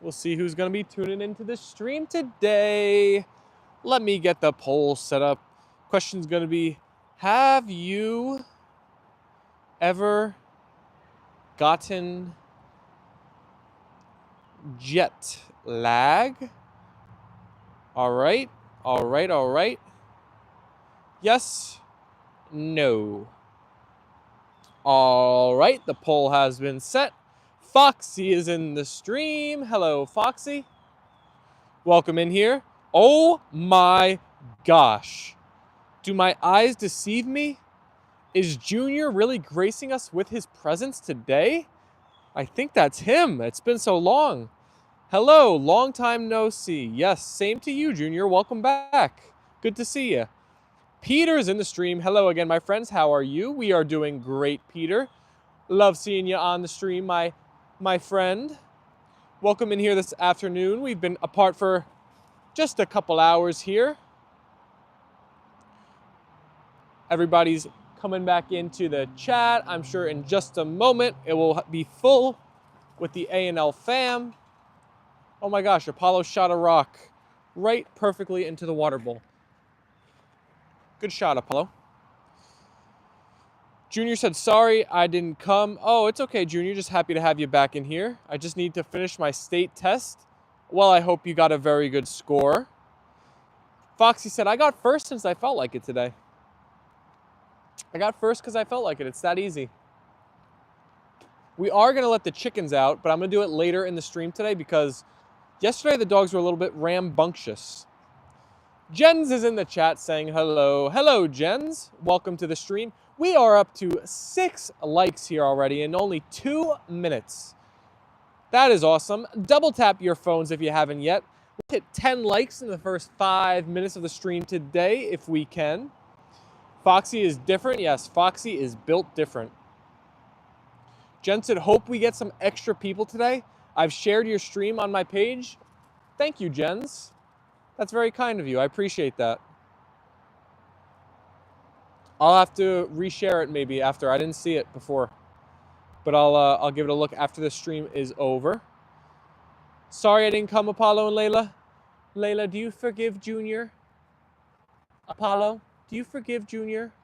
We'll see who's going to be tuning into the stream today. Let me get the poll set up. Question's going to be, have you ever gotten jet lag? All right. Yes, no. All right, the poll has been set. Foxy is in the stream. Hello, Foxy. Welcome in here. Oh my gosh. Do my eyes deceive me? Is Junior really gracing us with his presence today? I think that's him. It's been so long. Hello, long time no see. Yes, same to you, Junior. Welcome back. Good to see you. Peter's in the stream. Hello again, my friends. How are you? We are doing great, Peter. Love seeing you on the stream, my friend. Welcome in here this afternoon. We've been apart for just a couple hours here. Everybody's coming back into the chat. I'm sure in just a moment it will be full with the A&L fam. Oh my gosh, Apollo shot a rock right perfectly into the water bowl. Good shot, Apollo. Junior said, sorry, I didn't come. Oh, it's okay, Junior. Just happy to have you back in here. I just need to finish my state test. Well, I hope you got a very good score. Foxy said, I got first since I felt like it today. I got first because I felt like it. It's that easy. We are going to let the chickens out, but I'm going to do it later in the stream today because yesterday the dogs were a little bit rambunctious. Jens is in the chat saying hello. Hello, Jens. Welcome to the stream. We are up to 6 likes here already in only 2 minutes. That is awesome. Double tap your phones if you haven't yet. We'll hit 10 likes in the first 5 minutes of the stream today if we can. Foxy is different. Yes, Foxy is built different. Jen said, hope we get some extra people today. I've shared your stream on my page. Thank you, Jens. That's very kind of you. I appreciate that. I'll have to reshare it maybe after. I didn't see it before. But I'll give it a look after the stream is over. Sorry I didn't come, Apollo and Leyla. Leyla, do you forgive Junior? Apollo, do you forgive Junior?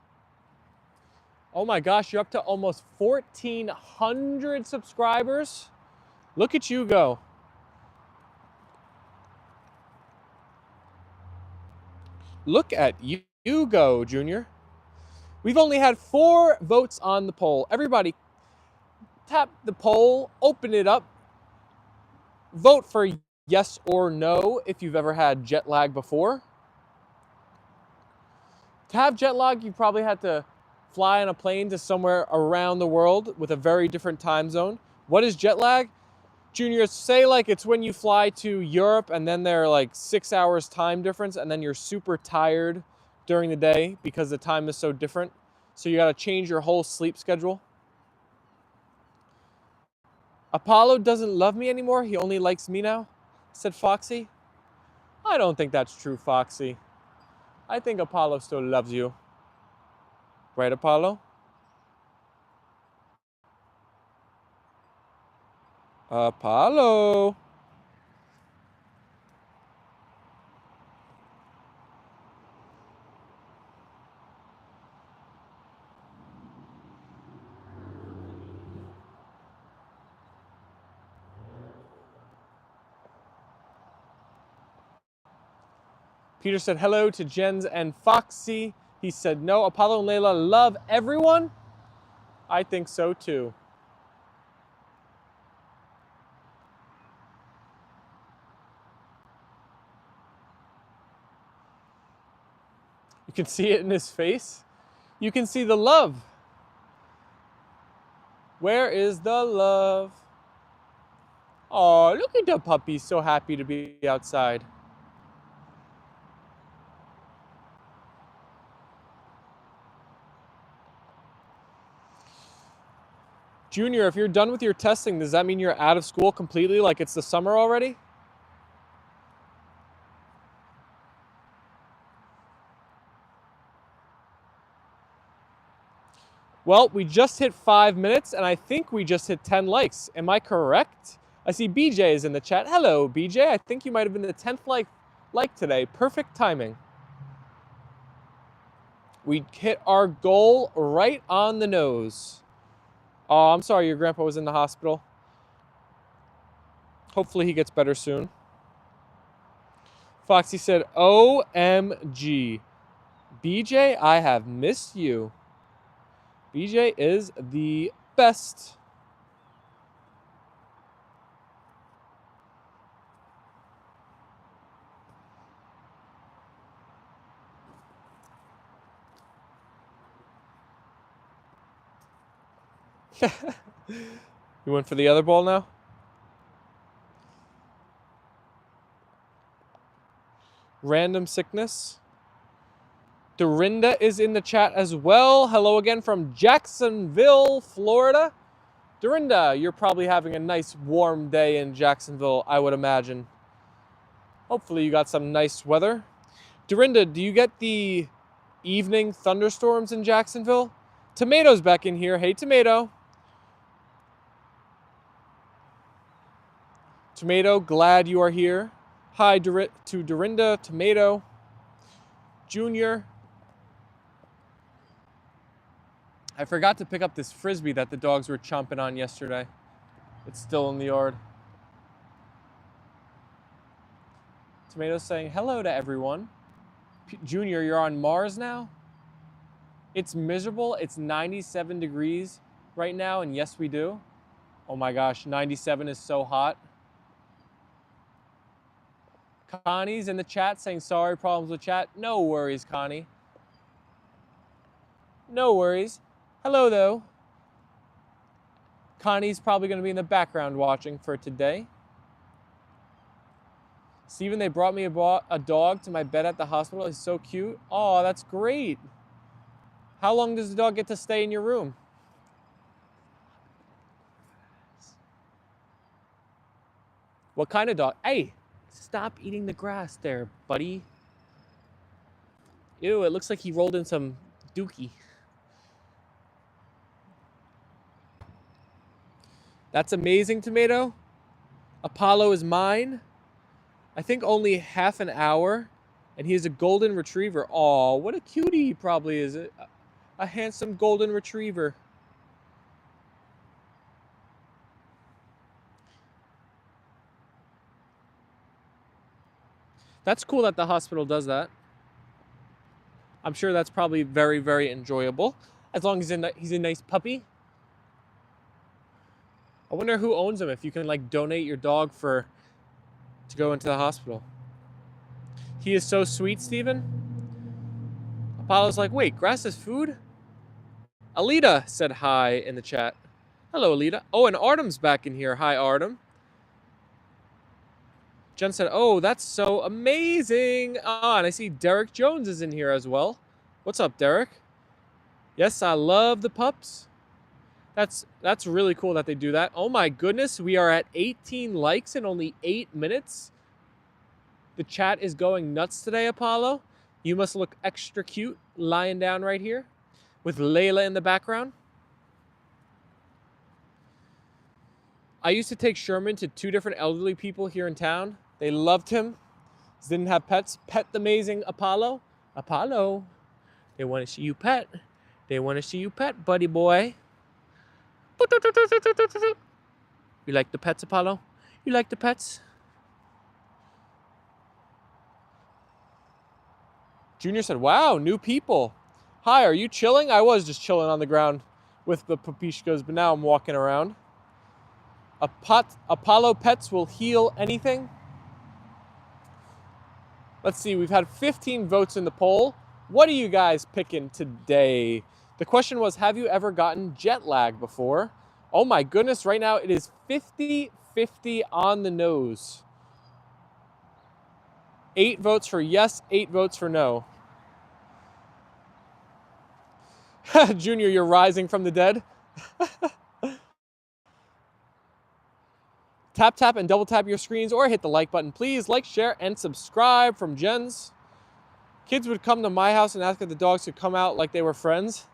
Oh my gosh, you're up to almost 1,400 subscribers. Look at you go. Look at you go, Junior. We've only had 4 votes on the poll. Everybody, tap the poll, open it up. Vote for yes or no if you've ever had jet lag before. To have jet lag, you probably had to fly on a plane to somewhere around the world with a very different time zone. What is jet lag? Junior, say like it's when you fly to Europe and then there are like 6 hours time difference and then you're super tired during the day because the time is so different. So you gotta change your whole sleep schedule. Apollo doesn't love me anymore. He only likes me now, said Foxy. I don't think that's true, Foxy. I think Apollo still loves you. Right, Apollo? Apollo. Peter said hello to Jens and Foxy. He said no. Apollo and Leyla love everyone. I think so too. You can see it in his face. You can see the love. Where is the love? Oh, look at the puppy, so happy to be outside. Junior, if you're done with your testing, does that mean you're out of school completely, like it's the summer already? Well, we just hit 5 minutes, and I think we just hit 10 likes. Am I correct? I see BJ is in the chat. Hello, BJ. I think you might have been the 10th like today. Perfect timing. We hit our goal right on the nose. Oh, I'm sorry your grandpa was in the hospital. Hopefully he gets better soon. Foxy said, OMG. BJ, I have missed you. BJ is the best. You went for the other ball now? Random sickness. Dorinda is in the chat as well. Hello again from Jacksonville, Florida. Dorinda, you're probably having a nice warm day in Jacksonville, I would imagine. Hopefully you got some nice weather. Dorinda, do you get the evening thunderstorms in Jacksonville? Tomato's back in here. Hey, Tomato. Tomato, glad you are here. Hi to Dorinda, Tomato, Junior. I forgot to pick up this Frisbee that the dogs were chomping on yesterday. It's still in the yard. Tomato's saying hello to everyone. Junior, you're on Mars now? It's miserable. It's 97 degrees right now, and yes, we do. Oh my gosh, 97 is so hot. Connie's in the chat saying sorry, problems with chat. No worries, Connie. No worries. Hello, though. Connie's probably going to be in the background watching for today. Steven, they brought me a dog to my bed at the hospital. He's so cute. Oh, that's great. How long does the dog get to stay in your room? What kind of dog? Hey, stop eating the grass there, buddy. Ew, it looks like he rolled in some dookie. That's amazing, Tomato. Apollo is mine. I think only half an hour, and he is a golden retriever. Aw, what a cutie he probably is. A handsome golden retriever. That's cool that the hospital does that. I'm sure that's probably very, very enjoyable. As long as he's a nice puppy. I wonder who owns him, if you can like donate your dog to go into the hospital. He is so sweet, Steven. Apollo's like, wait, grass is food? Alita said hi in the chat. Hello, Alita. Oh, and Artem's back in here. Hi, Artem. Jen said, oh, that's so amazing. Ah, and I see Derek Jones is in here as well. What's up, Derek? Yes, I love the pups. That's really cool that they do that. Oh my goodness, we are at 18 likes in only 8 minutes. The chat is going nuts today, Apollo. You must look extra cute lying down right here with Leyla in the background. I used to take Sherman to 2 different elderly people here in town. They loved him. He didn't have pets. Pet the amazing Apollo. Apollo, they want to see you pet. They want to see you pet, buddy boy. You like the pets, Apollo? You like the pets? Junior said, wow, new people. Hi, are you chilling? I was just chilling on the ground with the papishkas, but now I'm walking around. Apollo pets will heal anything. Let's see, we've had 15 votes in the poll. What are you guys picking today? The question was, have you ever gotten jet lag before? Oh my goodness, right now it is 50-50 on the nose. 8 votes for yes, 8 votes for no. Junior, you're rising from the dead. Tap, tap, and double tap your screens or hit the like button. Please like, share, and subscribe from Jens. Kids would come to my house and ask if the dogs could come out like they were friends.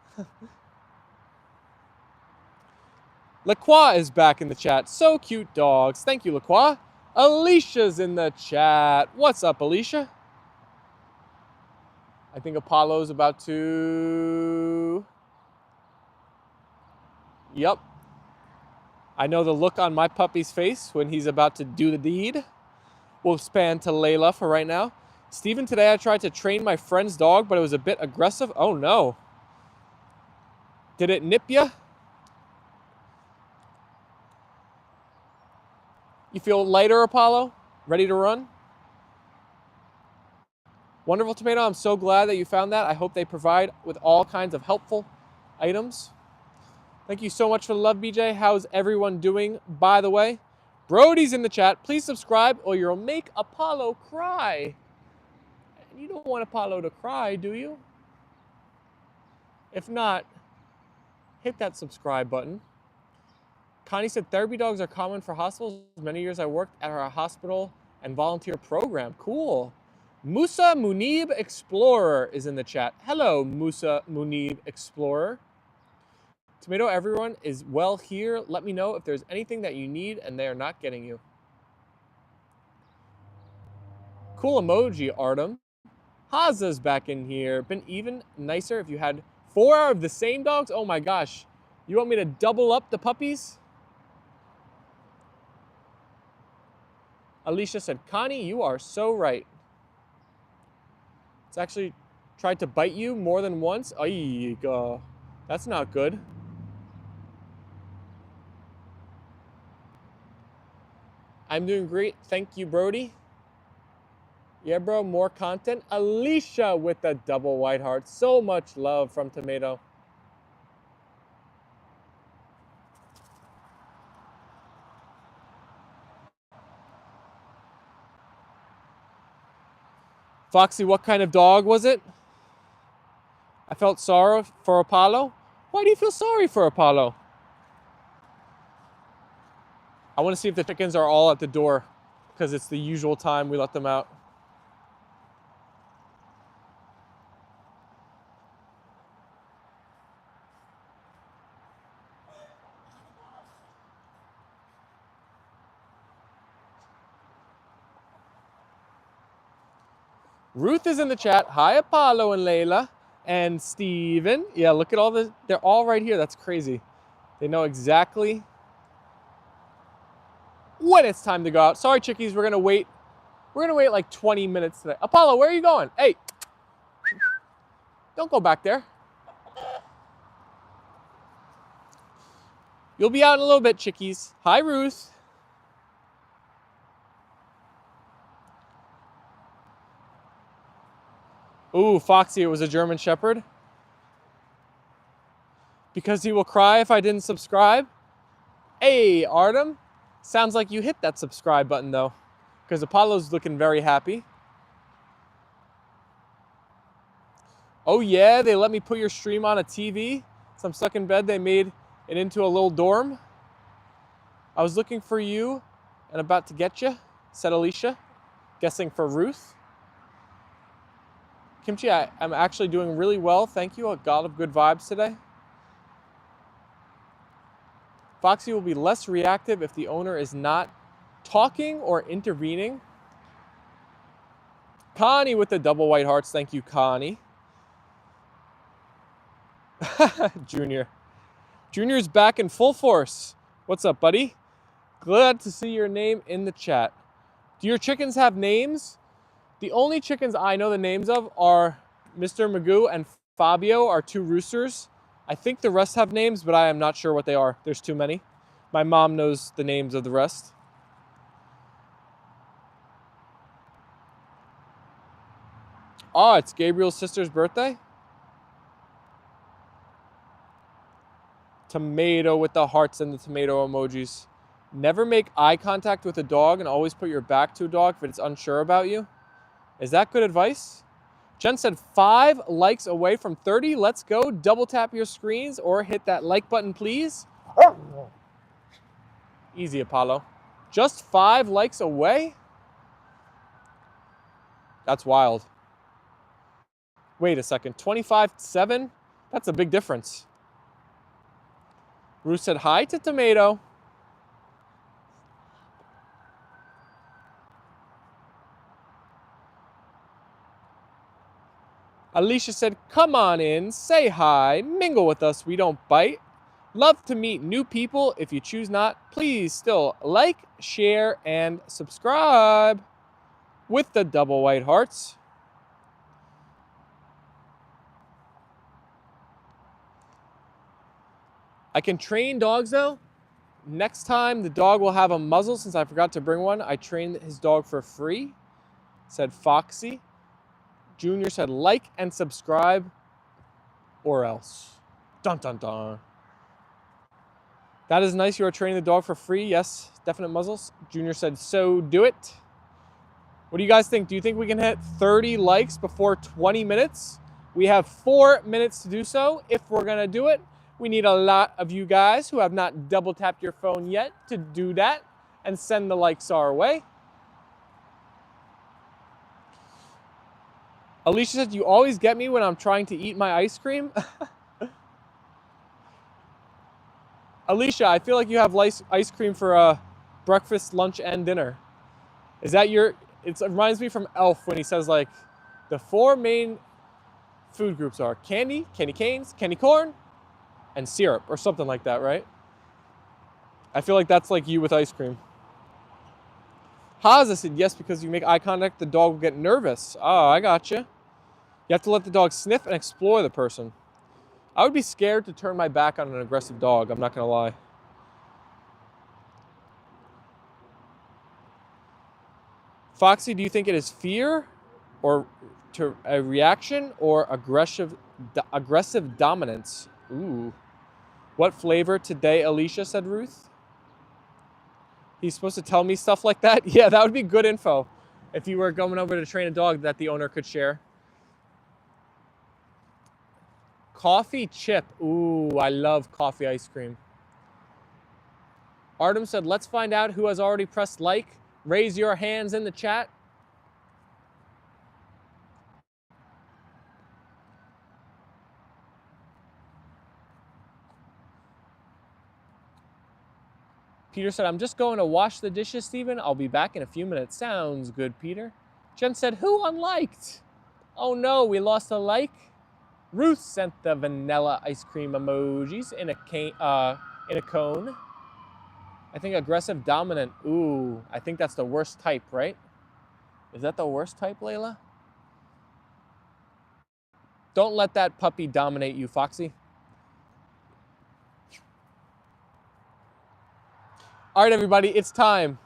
LaCroix is back in the chat. So cute dogs. Thank you, LaCroix. Alicia's in the chat. What's up, Alicia? I think Apollo's about to... Yep. I know the look on my puppy's face when he's about to do the deed. We'll span to Leyla for right now. Steven, today I tried to train my friend's dog, but it was a bit aggressive. Oh, no. Did it nip ya? You feel lighter, Apollo? Ready to run? Wonderful Tomato, I'm so glad that you found that. I hope they provide with all kinds of helpful items. Thank you so much for the love, BJ. How's everyone doing, by the way? Brody's in the chat. Please subscribe or you'll make Apollo cry. And you don't want Apollo to cry, do you? If not, hit that subscribe button. Connie said therapy dogs are common for hospitals. Many years I worked at our hospital and volunteer program. Cool. Musa Munib Explorer is in the chat. Hello, Musa Munib Explorer. Tomato, everyone is well here. Let me know if there's anything that you need and they are not getting you. Cool emoji, Artem. Haza's back in here. Been even nicer if you had 4 of the same dogs. Oh my gosh. You want me to double up the puppies? Alicia said, Connie, you are so right. It's actually tried to bite you more than once. Ay, that's not good. I'm doing great. Thank you, Brody. Yeah, bro, more content. Alicia with the double white heart. So much love from Tomato. Foxy, what kind of dog was it? I felt sorrow for Apollo. Why do you feel sorry for Apollo? I want to see if the chickens are all at the door because it's the usual time we let them out. Ruth is in the chat. Hi, Apollo and Leyla. And Steven. Yeah, look at all the, they're all right here. That's crazy. They know exactly when it's time to go out. Sorry, chickies, we're gonna wait. We're gonna wait like 20 minutes today. Apollo, where are you going? Hey, don't go back there. You'll be out in a little bit, chickies. Hi, Ruth. Ooh, Foxy, it was a German Shepherd. Because he will cry if I didn't subscribe. Hey, Artem. Sounds like you hit that subscribe button, though. Because Apollo's looking very happy. Oh, yeah, they let me put your stream on a TV. So I'm stuck in bed. They made it into a little dorm. I was looking for you and about to get you, said Alicia, guessing for Ruth. Kimchi, I'm actually doing really well. Thank you. A god of good vibes today. Foxy will be less reactive if the owner is not talking or intervening. Connie with the double white hearts. Thank you, Connie. Junior. Junior's back in full force. What's up, buddy? Glad to see your name in the chat. Do your chickens have names? The only chickens I know the names of are Mr. Magoo and Fabio, our 2 roosters. I think the rest have names, but I am not sure what they are. There's too many. My mom knows the names of the rest. Oh, it's Gabriel's sister's birthday? Tomato with the hearts and the tomato emojis. Never make eye contact with a dog and always put your back to a dog if it's unsure about you. Is that good advice? Jen said 5 likes away from 30. Let's go. Double tap your screens or hit that like button, please. Easy, Apollo. Just 5 likes away? That's wild. Wait a second. 25-7? That's a big difference. Ruth said hi to Tomato. Alicia said, come on in, say hi, mingle with us, we don't bite. Love to meet new people. If you choose not, please still like, share, and subscribe with the double white hearts. I can train dogs though. Next time the dog will have a muzzle since I forgot to bring one. I trained his dog for free, said Foxy. Junior said like and subscribe or else. Dun dun dun. That is nice. You are training the dog for free. Yes, definite muzzles. Junior said, so do it. What do you guys think? Do you think we can hit 30 likes before 20 minutes? We have 4 minutes to do so. If we're going to do it, we need a lot of you guys who have not double tapped your phone yet to do that and send the likes our way. Alicia said, you always get me when I'm trying to eat my ice cream. Alicia, I feel like you have ice cream for breakfast, lunch, and dinner. Is that your... It reminds me from Elf when he says, like, the 4 main food groups are candy, candy canes, candy corn, and syrup, or something like that, right? I feel like that's like you with ice cream. Haza said, yes, because you make eye contact, the dog will get nervous. Oh, I gotcha. You have to let the dog sniff and explore the person. I would be scared to turn my back on an aggressive dog, I'm not gonna lie. Foxy, do you think it is fear or to a reaction or aggressive dominance? Ooh. What flavor today, Alicia, said Ruth. He's supposed to tell me stuff like that? Yeah, that would be good info if you were going over to train a dog that the owner could share. Coffee chip. Ooh, I love coffee ice cream. Artem said, let's find out who has already pressed like. Raise your hands in the chat. Peter said, I'm just going to wash the dishes, Steven. I'll be back in a few minutes. Sounds good, Peter. Jen said, who unliked? Oh no, we lost a like. Ruth sent the vanilla ice cream emojis in a cone. I think aggressive dominant. Ooh, I think that's the worst type, right? Is that the worst type, Leyla? Don't let that puppy dominate you, Foxy. All right, everybody, it's time.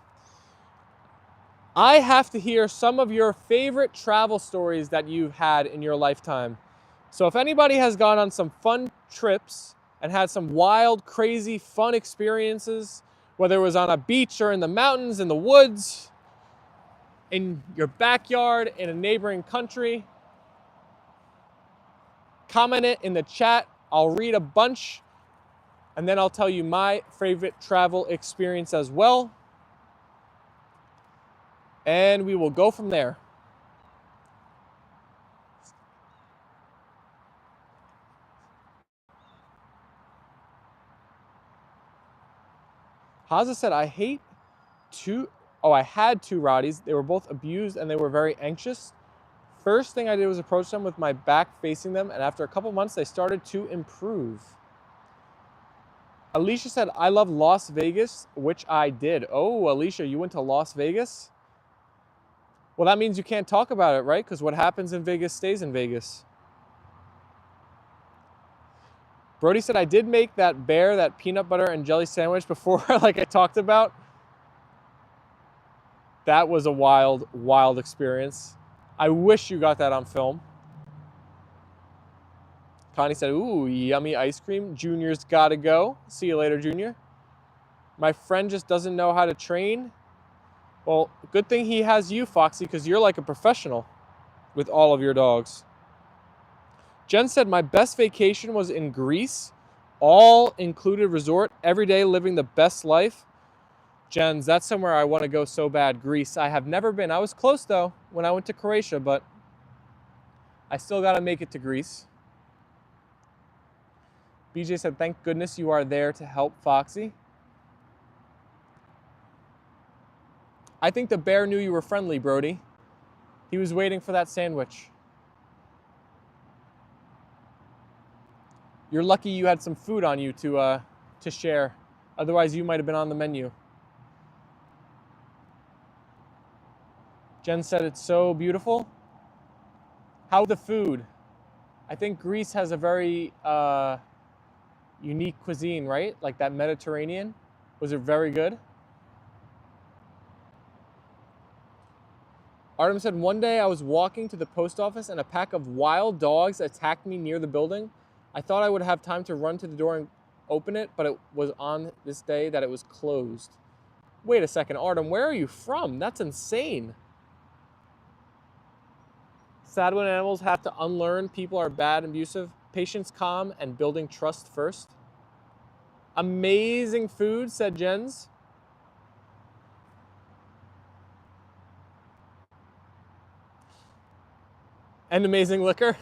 I have to hear some of your favorite travel stories that you've had in your lifetime. So if anybody has gone on some fun trips and had some wild, crazy, fun experiences, whether it was on a beach or in the mountains, in the woods, in your backyard, in a neighboring country, comment it in the chat. I'll read a bunch, and then I'll tell you my favorite travel experience as well. And we will go from there. Haza said, I had 2 Rotties. They were both abused and they were very anxious. First thing I did was approach them with my back facing them, and after a couple months, they started to improve. Alicia said, I love Las Vegas, which I did. Oh, Alicia, you went to Las Vegas? Well, that means you can't talk about it, right? Because what happens in Vegas stays in Vegas. Brody said, I did make that peanut butter and jelly sandwich before, like I talked about. That was a wild, wild experience. I wish you got that on film. Connie said, ooh, yummy ice cream. Junior's gotta go. See you later, Junior. My friend just doesn't know how to train. Well, good thing he has you, Foxy, because you're like a professional with all of your dogs. Jen said, my best vacation was in Greece. All-included resort, every day living the best life. Jens, that's somewhere I want to go so bad, Greece. I have never been. I was close, though, when I went to Croatia, but I still got to make it to Greece. BJ said, thank goodness you are there to help Foxy. I think the bear knew you were friendly, Brody. He was waiting for that sandwich. You're lucky you had some food on you to share. Otherwise, you might have been on the menu. Jen said it's so beautiful. How the food? I think Greece has a very unique cuisine, right? Like that Mediterranean. Was it very good? Artem said, one day I was walking to the post office and a pack of wild dogs attacked me near the building. I thought I would have time to run to the door and open it, but it was on this day that it was closed. Wait a second, Artem, where are you from? That's insane. Sad when animals have to unlearn people are bad and abusive. Patience, calm, and building trust first. Amazing food, said Jens. And amazing liquor.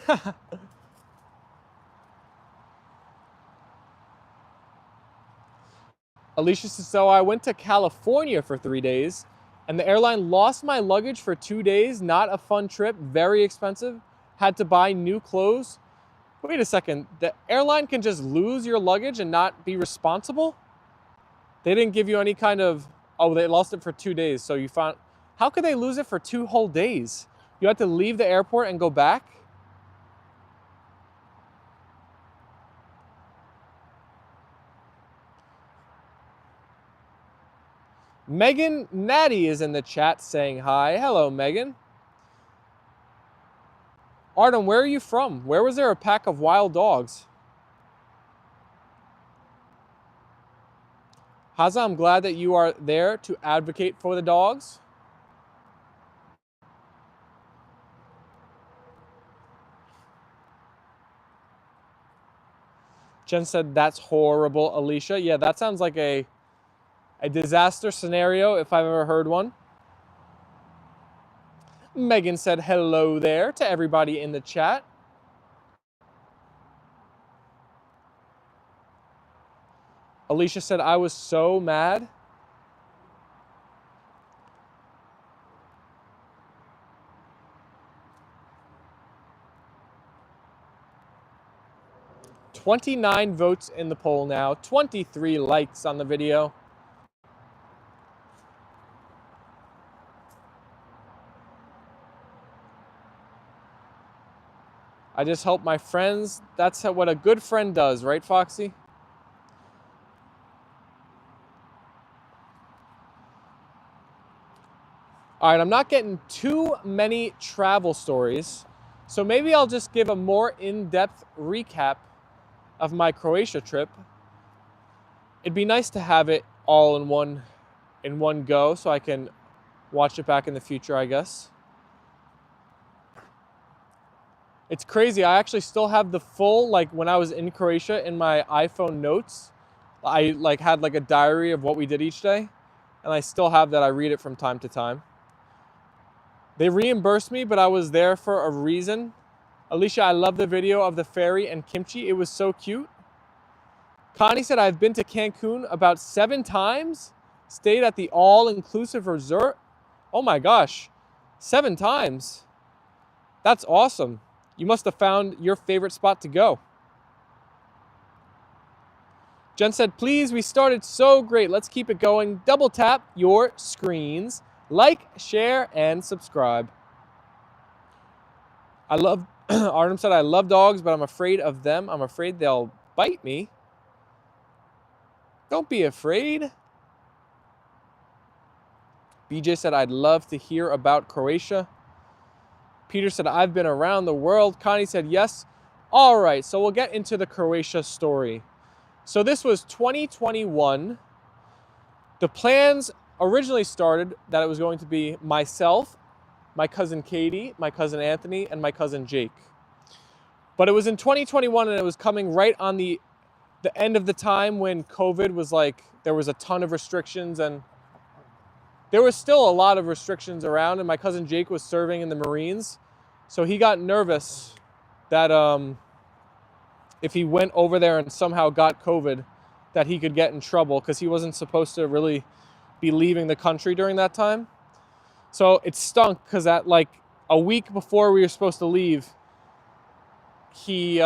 Alicia says, so I went to California for 3 days and the airline lost my luggage for 2 days. Not a fun trip, very expensive. Had to buy new clothes. Wait a second, the airline can just lose your luggage and not be responsible? They didn't give you any kind of, oh, they lost it for 2 days. So you found, how could they lose it for 2 whole days? You had to leave the airport and go back? Megan Natty is in the chat saying hi. Hello, Megan. Artem, where are you from? Where was there a pack of wild dogs? Haza, I'm glad that you are there to advocate for the dogs. Jen said, that's horrible, Alicia. Yeah, that sounds like a disaster scenario if I've ever heard one. Megan said hello there to everybody in the chat. Alicia said, I was so mad. $29 votes in the poll now, 23 likes on the video. I just help my friends. That's what a good friend does, right, Foxy? All right, I'm not getting too many travel stories, so maybe I'll just give a more in-depth recap of my Croatia trip. It'd be nice to have it all in one go so I can watch it back in the future, I guess. It's crazy. I actually still have the full, like when I was in Croatia in my iPhone notes, I had a diary of what we did each day, and I still have that. I read it from time to time. They reimbursed me, but I was there for a reason. Alicia, I love the video of the ferry and kimchi. It was so cute. Connie said, I've been to Cancun about 7 times. Stayed at the all-inclusive resort. Oh my gosh, 7 times. That's awesome. You must have found your favorite spot to go. Jen said, please, we started so great. Let's keep it going. Double tap your screens. Like, share, and subscribe. Artem said, I love dogs, but I'm afraid of them. I'm afraid they'll bite me. Don't be afraid. BJ said, I'd love to hear about Croatia. Peter said, I've been around the world. Connie said, yes. All right, so we'll get into the Croatia story. So this was 2021. The plans originally started that it was going to be myself, my cousin Katie, my cousin Anthony, and my cousin Jake. But it was in 2021 and it was coming right on the end of the time when COVID was there was a ton of restrictions and there was still a lot of restrictions around, and my cousin Jake was serving in the Marines. So he got nervous that if he went over there and somehow got COVID, that he could get in trouble because he wasn't supposed to really be leaving the country during that time. So it stunk because at like a week before we were supposed to leave, he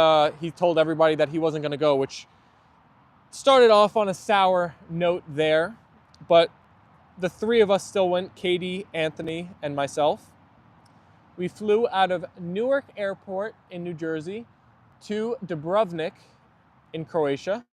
told everybody that he wasn't going to go, which started off on a sour note there. But the three of us still went, Katie, Anthony, and myself. We flew out of Newark Airport in New Jersey to Dubrovnik in Croatia.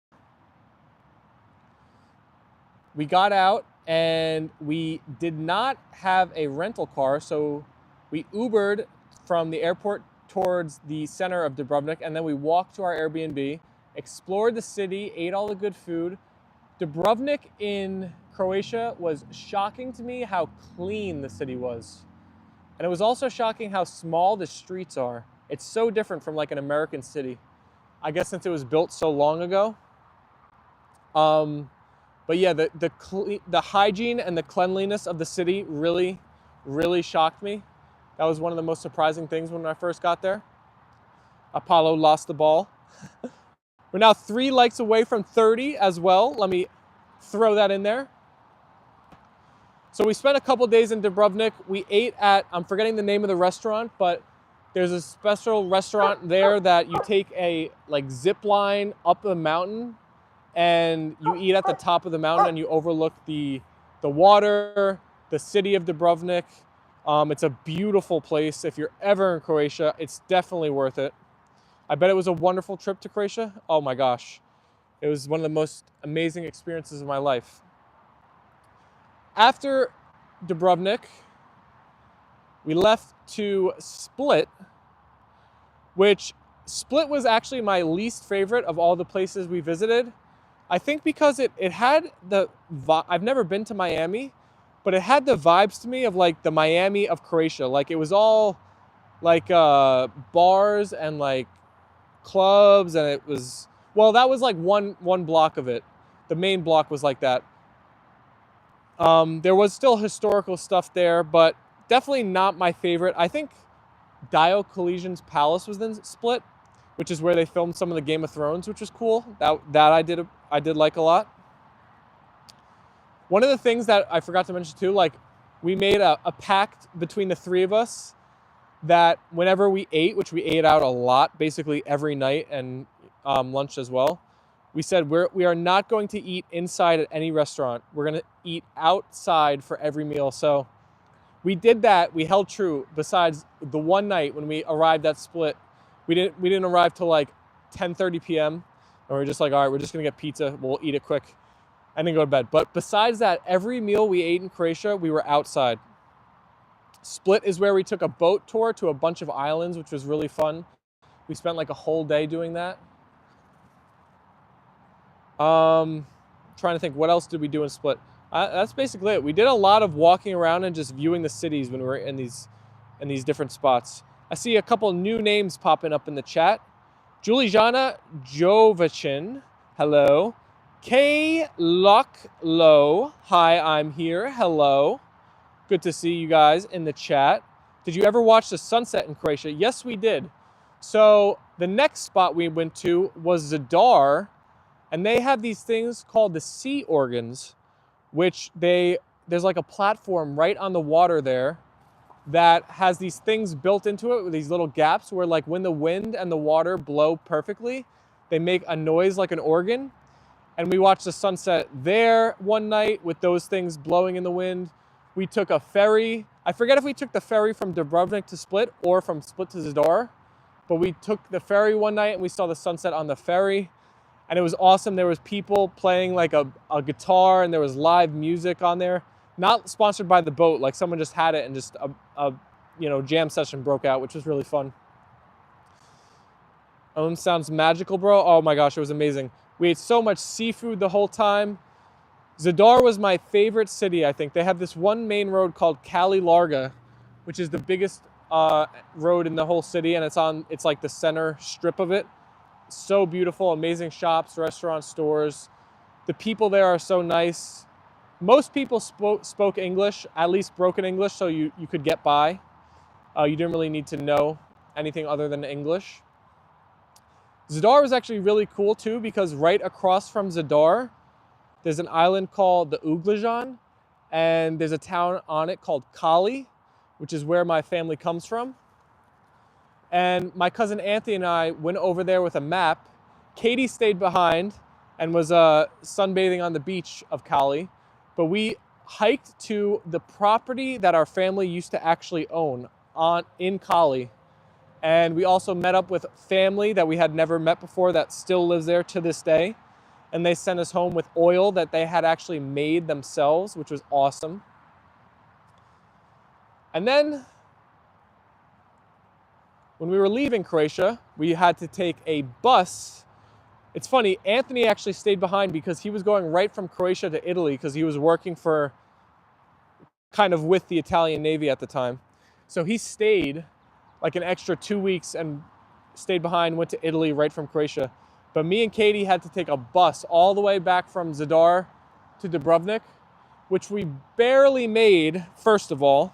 We got out and we did not have a rental car, so we Ubered from the airport towards the center of Dubrovnik, and then we walked to our Airbnb, explored the city, ate all the good food. Dubrovnik in Croatia was shocking to me how clean the city was. And it was also shocking how small the streets are. It's so different from like an American city. I guess since it was built so long ago. But yeah, the hygiene and the cleanliness of the city really, really shocked me. That was one of the most surprising things when I first got there. Apollo lost the ball. We're now 3 likes away from 30 as well. Let me throw that in there. So we spent a couple days in Dubrovnik. We ate at, I'm forgetting the name of the restaurant, but there's a special restaurant there that you take a like zip line up a mountain and you eat at the top of the mountain and you overlook the water, the city of Dubrovnik. It's a beautiful place. If you're ever in Croatia, it's definitely worth it. I bet it was a wonderful trip to Croatia. Oh my gosh. It was one of the most amazing experiences of my life. After Dubrovnik, we left to Split, which Split was actually my least favorite of all the places we visited. I think because it had the vibe. I've never been to Miami, but it had the vibes to me of like the Miami of Croatia. Like it was all like bars and like clubs, and it was, well, that was like one block of it. The main block was like that. There was still historical stuff there, but definitely not my favorite. I think Dioklesian's Palace was in Split, which is where they filmed some of the Game of Thrones, which was cool. That I did like a lot. One of the things that I forgot to mention too, like we made a pact between the three of us that whenever we ate, which we ate out a lot, basically every night and lunch as well, we said we are not going to eat inside at any restaurant. We're going to eat outside for every meal. So we did that. We held true. Besides the one night when we arrived at Split, we didn't arrive till like 10:30 p.m. and we're just like, all right, we're just going to get pizza. We'll eat it quick and then go to bed. But besides that, every meal we ate in Croatia, we were outside. Split is where we took a boat tour to a bunch of islands, which was really fun. We spent like a whole day doing that. Trying to think, what else did we do in Split? That's basically it. We did a lot of walking around and just viewing the cities when we were in these different spots. I see a couple new names popping up in the chat. Julijana Jovachin, hello. K Locklow, hi, I'm here, hello. Good to see you guys in the chat. Did you ever watch the sunset in Croatia? Yes, we did. So the next spot we went to was Zadar, and they have these things called the sea organs, which there's like a platform right on the water there that has these things built into it with these little gaps where like when the wind and the water blow perfectly, they make a noise like an organ. And we watched the sunset there one night with those things blowing in the wind. We took a ferry. I forget if we took the ferry from Dubrovnik to Split or from Split to Zadar, but we took the ferry one night and we saw the sunset on the ferry. And it was awesome. There was people playing like a guitar and there was live music on there. Not sponsored by the boat, like someone just had it and just a jam session broke out, which was really fun. Sounds magical, bro. Oh my gosh, it was amazing. We ate so much seafood the whole time. Zadar was my favorite city, I think. They have this one main road called Kali Larga, which is the biggest road in the whole city, and it's like the center strip of it. So beautiful, amazing shops, restaurants, stores. The people there are so nice. Most people spoke English, at least broken English, so you could get by. You didn't really need to know anything other than English. Zadar was actually really cool too, because right across from Zadar, there's an island called the Uglajan, and there's a town on it called Kali, which is where my family comes from. And my cousin Anthony and I went over there with a map. Katie stayed behind and was sunbathing on the beach of Kali, but we hiked to the property that our family used to actually own in Kali. And we also met up with family that we had never met before that still lives there to this day. And they sent us home with oil that they had actually made themselves, which was awesome. And then when we were leaving Croatia, we had to take a bus. It's funny, Anthony actually stayed behind because he was going right from Croatia to Italy because he was working for kind of with the Italian Navy at the time. So he stayed like an extra 2 weeks and stayed behind, went to Italy right from Croatia. But me and Katie had to take a bus all the way back from Zadar to Dubrovnik, which we barely made, first of all.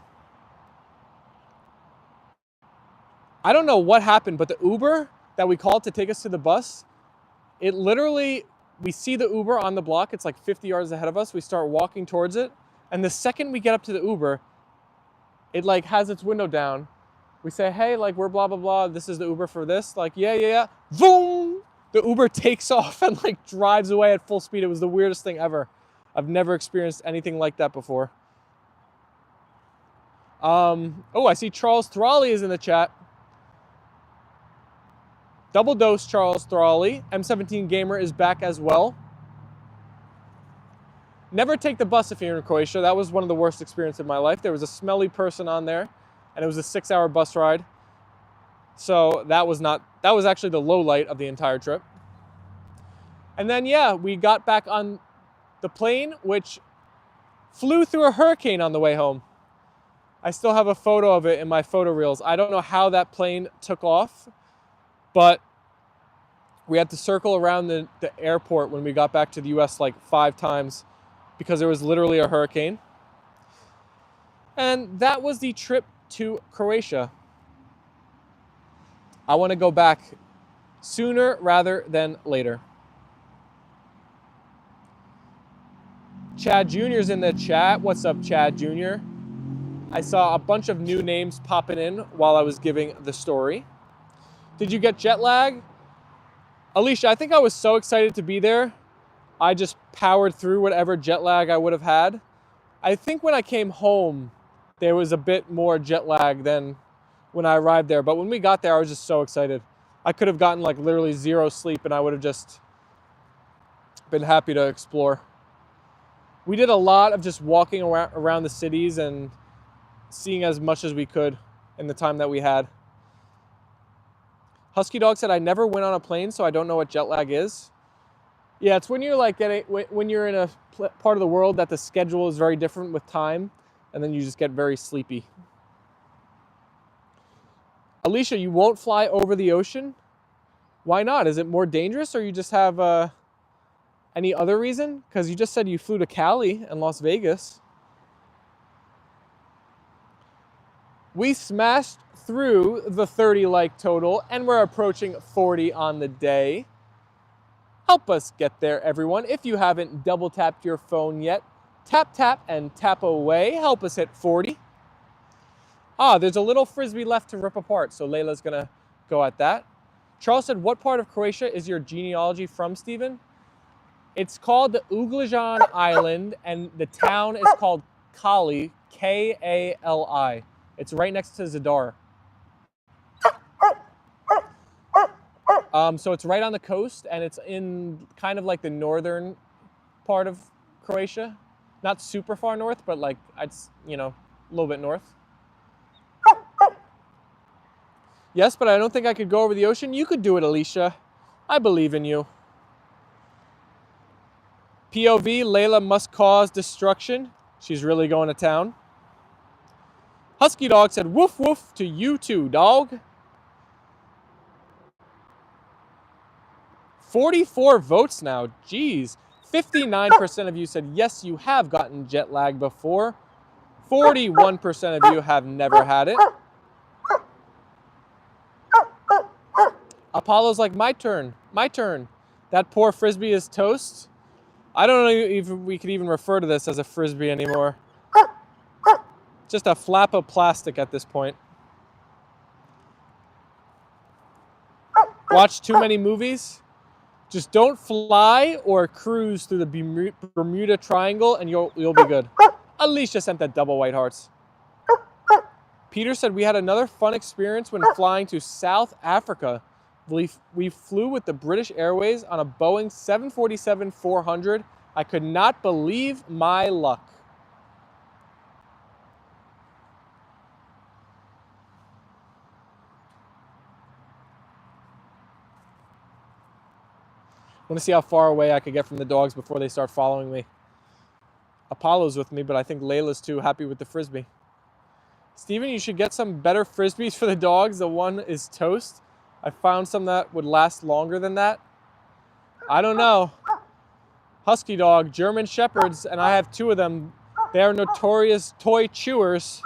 I don't know what happened, but the Uber that we called to take us to the bus, it literally, we see the Uber on the block. It's like 50 yards ahead of us. We start walking towards it. And the second we get up to the Uber, it like has its window down. We say, hey, like we're blah, blah, blah. This is the Uber for this. Like, yeah. Boom! The Uber takes off and like drives away at full speed. It was the weirdest thing ever. I've never experienced anything like that before. Oh, I see Charles Thrally is in the chat. Double dose Charles Thrally. M17 Gamer is back as well. Never take the bus if you're in Croatia. That was one of the worst experiences of my life. There was a smelly person on there, and it was a 6-hour bus ride. So that was actually the low light of the entire trip. And then, yeah, we got back on the plane, which flew through a hurricane on the way home. I still have a photo of it in my photo reels. I don't know how that plane took off, but we had to circle around the airport when we got back to the US like 5 times because there was literally a hurricane. And that was the trip to Croatia. I want to go back sooner rather than later. Chad Jr.'s in the chat. What's up, Chad Jr.? I saw a bunch of new names popping in while I was giving the story. Did you get jet lag? Alicia, I think I was so excited to be there. I just powered through whatever jet lag I would have had. I think when I came home, there was a bit more jet lag than when I arrived there. But when we got there, I was just so excited. I could have gotten like literally 0 sleep and I would have just been happy to explore. We did a lot of just walking around the cities and seeing as much as we could in the time that we had. Husky Dog said, I never went on a plane, so I don't know what jet lag is. Yeah, it's when you're like when you're in a part of the world that the schedule is very different with time, and then you just get very sleepy. Alicia, you won't fly over the ocean? Why not? Is it more dangerous, or you just have any other reason? Because you just said you flew to Cali and Las Vegas. We smashed through the 30 like total, and we're approaching 40 on the day. Help us get there, everyone. If you haven't double tapped your phone yet, tap, tap, and tap away. Help us hit 40. There's a little frisbee left to rip apart, so Leyla's gonna go at that. Charles said, what part of Croatia is your genealogy from, Stephen? It's called the Uglajan Island, and the town is called Kali, K-A-L-I. It's right next to Zadar. So it's right on the coast, and it's in kind of like the northern part of Croatia. Not super far north, but like, it's, you know, a little bit north. Yes, but I don't think I could go over the ocean. You could do it, Alicia. I believe in you. POV, Leyla must cause destruction. She's really going to town. Husky Dog said, woof woof to you too, dog. 44 votes now. Jeez. 59% of you said, yes, you have gotten jet lag before. 41% of you have never had it. Apollo's like, my turn. My turn. That poor Frisbee is toast. I don't know if we could even refer to this as a Frisbee anymore. Just a flap of plastic at this point. Watch too many movies? Just don't fly or cruise through the Bermuda Triangle and you'll be good. Alicia sent that double white hearts. Peter said we had another fun experience when flying to South Africa. We flew with the British Airways on a Boeing 747-400. I could not believe my luck. I want to see how far away I could get from the dogs before they start following me. Apollo's with me, but I think Layla's too happy with the Frisbee. Steven, you should get some better Frisbees for the dogs. The one is toast. I found some that would last longer than that. I don't know. Husky dog, German Shepherds, and I have 2 of them. They are notorious toy chewers.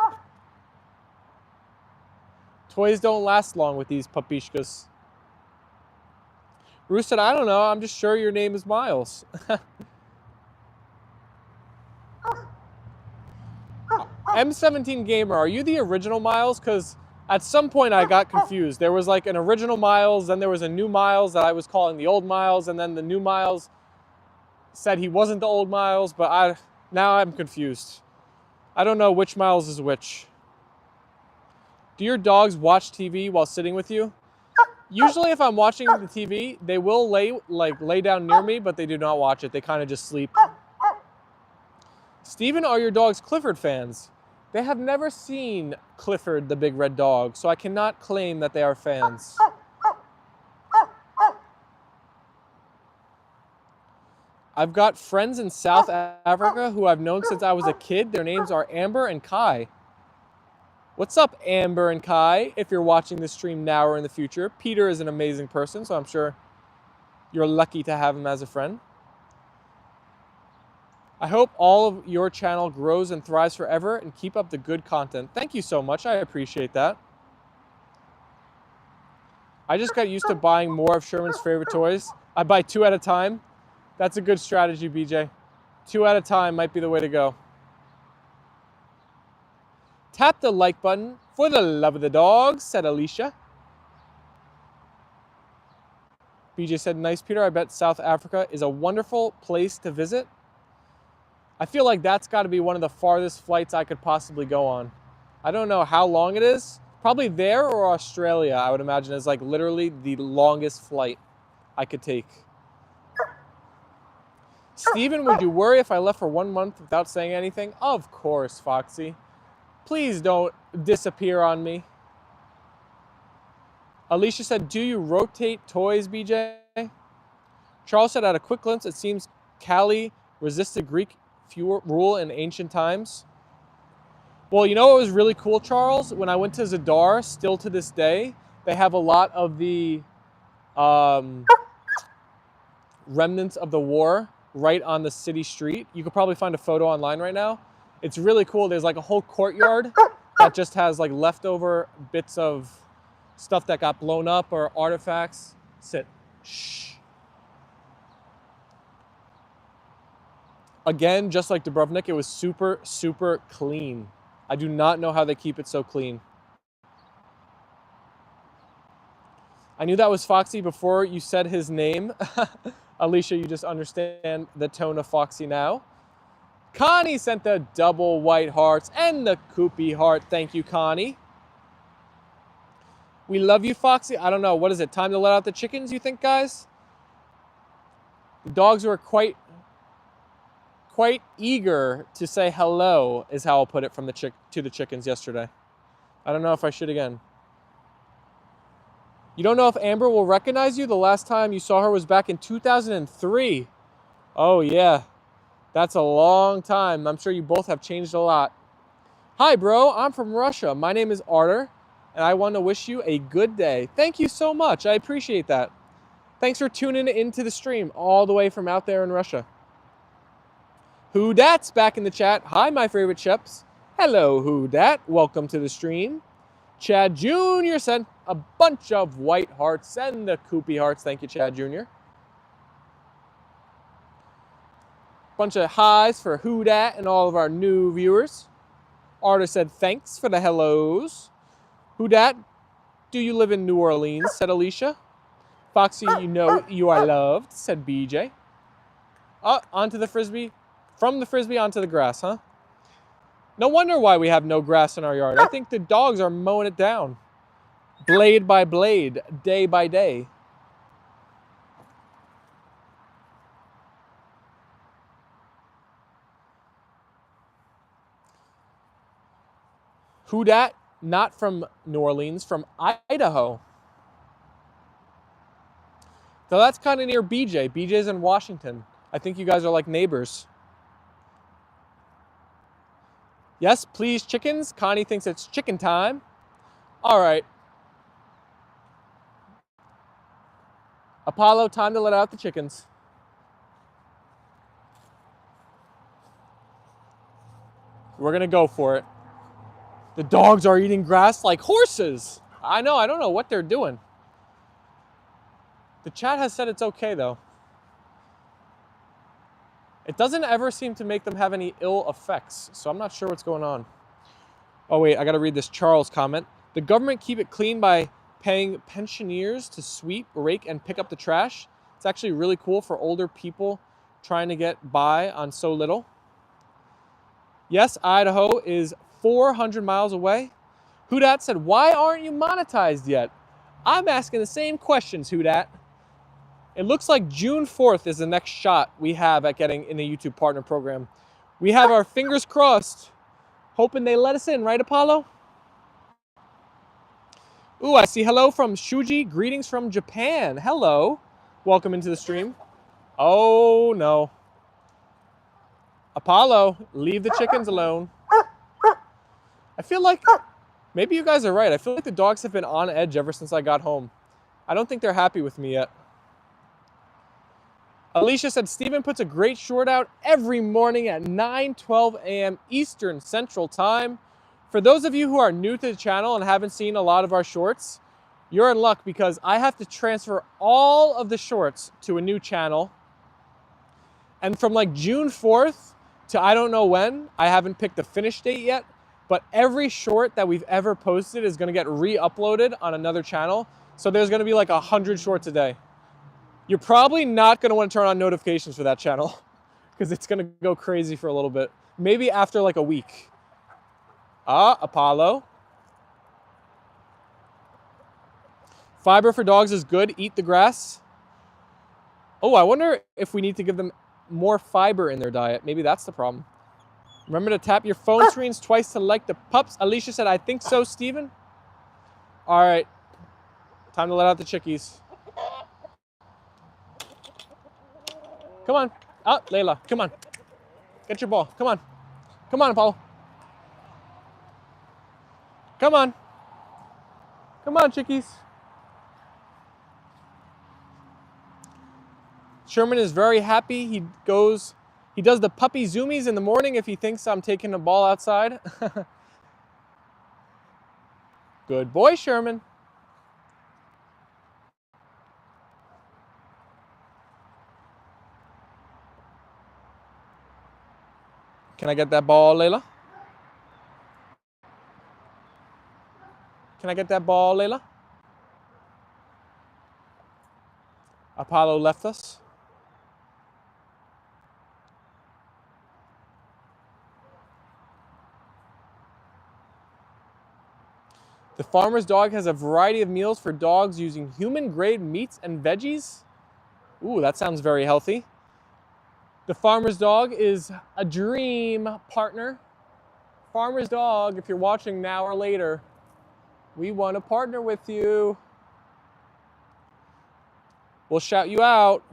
Toys don't last long with these pupishkas. Ruth said, I don't know. I'm just sure your name is Miles. M17 Gamer, are you the original Miles? Because at some point I got confused. There was like an original Miles, then there was a new Miles that I was calling the old Miles, and then the new Miles said he wasn't the old Miles, but now I'm confused. I don't know which Miles is which. Do your dogs watch TV while sitting with you? Usually if I'm watching the TV, they will lay down near me, but they do not watch it. They kind of just sleep. Steven, are your dogs Clifford fans? They have never seen Clifford the Big Red Dog, so I cannot claim that they are fans. I've got friends in South Africa who I've known since I was a kid. Their names are Amber and Kai. What's up, Amber and Kai, if you're watching this stream now or in the future? Peter is an amazing person, so I'm sure you're lucky to have him as a friend. I hope all of your channel grows and thrives forever and keep up the good content. Thank you so much. I appreciate that. I just got used to buying more of Sherman's favorite toys. I buy 2 at a time. That's a good strategy, BJ. 2 at a time might be the way to go. Tap the like button for the love of the dogs, said Alicia. BJ said, nice, Peter. I bet South Africa is a wonderful place to visit. I feel like that's got to be one of the farthest flights I could possibly go on. I don't know how long it is. Probably there or Australia, I would imagine, is like literally the longest flight I could take. Steven, would you worry if I left for 1 month without saying anything? Of course, Foxy. Please don't disappear on me. Alicia said, do you rotate toys, BJ? Charles said, at a quick glimpse, it seems Cali resisted Greek rule in ancient times. Well, you know what was really cool, Charles? When I went to Zadar, still to this day, they have a lot of the remnants of the war right on the city street. You could probably find a photo online right now. It's really cool. There's like a whole courtyard that just has like leftover bits of stuff that got blown up or artifacts. Sit. Shh. Again, just like Dubrovnik, it was super, super clean. I do not know how they keep it so clean. I knew that was Foxy before you said his name. Alicia, you just understand the tone of Foxy now. Connie sent the double white hearts and the Koopy heart. Thank you, Connie. We love you, Foxy. I don't know. What is it? Time to let out the chickens, you think, guys? The dogs were quite eager to say hello, is how I'll put it, from to the chickens yesterday. I don't know if I should again. You don't know if Amber will recognize you? The last time you saw her was back in 2003. Oh, yeah. That's a long time. I'm sure you both have changed a lot. Hi, bro. I'm from Russia. My name is Arter, and I want to wish you a good day. Thank you so much. I appreciate that. Thanks for tuning into the stream all the way from out there in Russia. Who Dat's back in the chat. Hi, my favorite Sheps. Hello, Who Dat. Welcome to the stream. Chad Jr. sent a bunch of white hearts and the Koopy hearts. Thank you, Chad Jr. Bunch of highs for Who Dat and all of our new viewers. Arta said thanks for the hellos. Who Dat, do you live in New Orleans? Said Alicia. Foxy, you know you are loved, said BJ. Onto the frisbee. From the frisbee onto the grass, huh? No wonder why we have no grass in our yard. I think the dogs are mowing it down. Blade by blade, day by day. Who Dat? Not from New Orleans, from Idaho. So that's kind of near BJ. BJ's in Washington. I think you guys are like neighbors. Yes, please, chickens. Connie thinks it's chicken time. All right. Apollo, time to let out the chickens. We're going to go for it. The dogs are eating grass like horses. I know, I don't know what they're doing. The chat has said it's okay, though. It doesn't ever seem to make them have any ill effects, so I'm not sure what's going on. Oh, wait, I got to read this Charles comment. The government keep it clean by paying pensioners to sweep, rake, and pick up the trash. It's actually really cool for older people trying to get by on so little. Yes, Idaho is 400 miles away. Who Dat said, why aren't you monetized yet? I'm asking the same questions, Who Dat. It looks like June 4th is the next shot we have at getting in the YouTube Partner Program. We have our fingers crossed, hoping they let us in, right, Apollo? Ooh, I see hello from Shuji. Greetings from Japan. Hello. Welcome into the stream. Oh, no. Apollo, leave the chickens alone. I feel like maybe you guys are right. I feel like the dogs have been on edge ever since I got home. I don't think they're happy with me yet. Alicia said, Steven puts a great short out every morning at 9:12 a.m. Eastern Central Time. For those of you who are new to the channel and haven't seen a lot of our shorts, you're in luck because I have to transfer all of the shorts to a new channel. And from like June 4th to I don't know when, I haven't picked the finish date yet, but every short that we've ever posted is gonna get re-uploaded on another channel. So there's gonna be like 100 shorts a day. You're probably not gonna wanna turn on notifications for that channel because it's gonna go crazy for a little bit. Maybe after like a week. Apollo. Fiber for dogs is good, eat the grass. Oh, I wonder if we need to give them more fiber in their diet. Maybe that's the problem. Remember to tap your phone screens twice to like the pups. Alicia said, I think so, Steven. All right, time to let out the chickies. Come on, Leyla, come on. Get your ball, come on. Come on, Apollo. Come on. Come on, chickies. Sherman is very happy. He does the puppy zoomies in the morning if he thinks I'm taking the ball outside. Good boy, Sherman. Can I get that ball, Leyla? Can I get that ball, Leyla? Apollo left us. The farmer's dog has a variety of meals for dogs using human-grade meats and veggies. Ooh, that sounds very healthy. The farmer's dog is a dream partner. Farmer's dog, if you're watching now or later, we want to partner with you. We'll shout you out.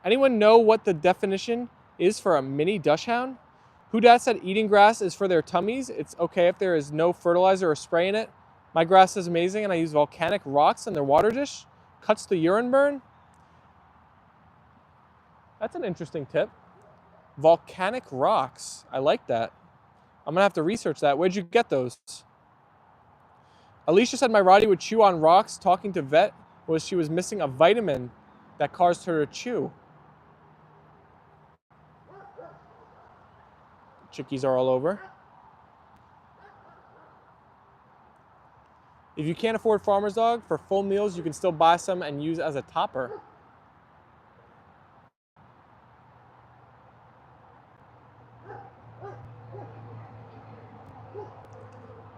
Anyone know what the definition is for a mini dachshund? Who Dat said eating grass is for their tummies. It's okay if there is no fertilizer or spray in it. My grass is amazing and I use volcanic rocks in their water dish. Cuts the urine burn. That's an interesting tip. Volcanic rocks. I like that. I'm gonna have to research that. Where'd you get those? Alicia said my Roddy would chew on rocks. Talking to vet was she was missing a vitamin that caused her to chew. Chickies are all over. If you can't afford Farmer's Dog, for full meals, you can still buy some and use as a topper.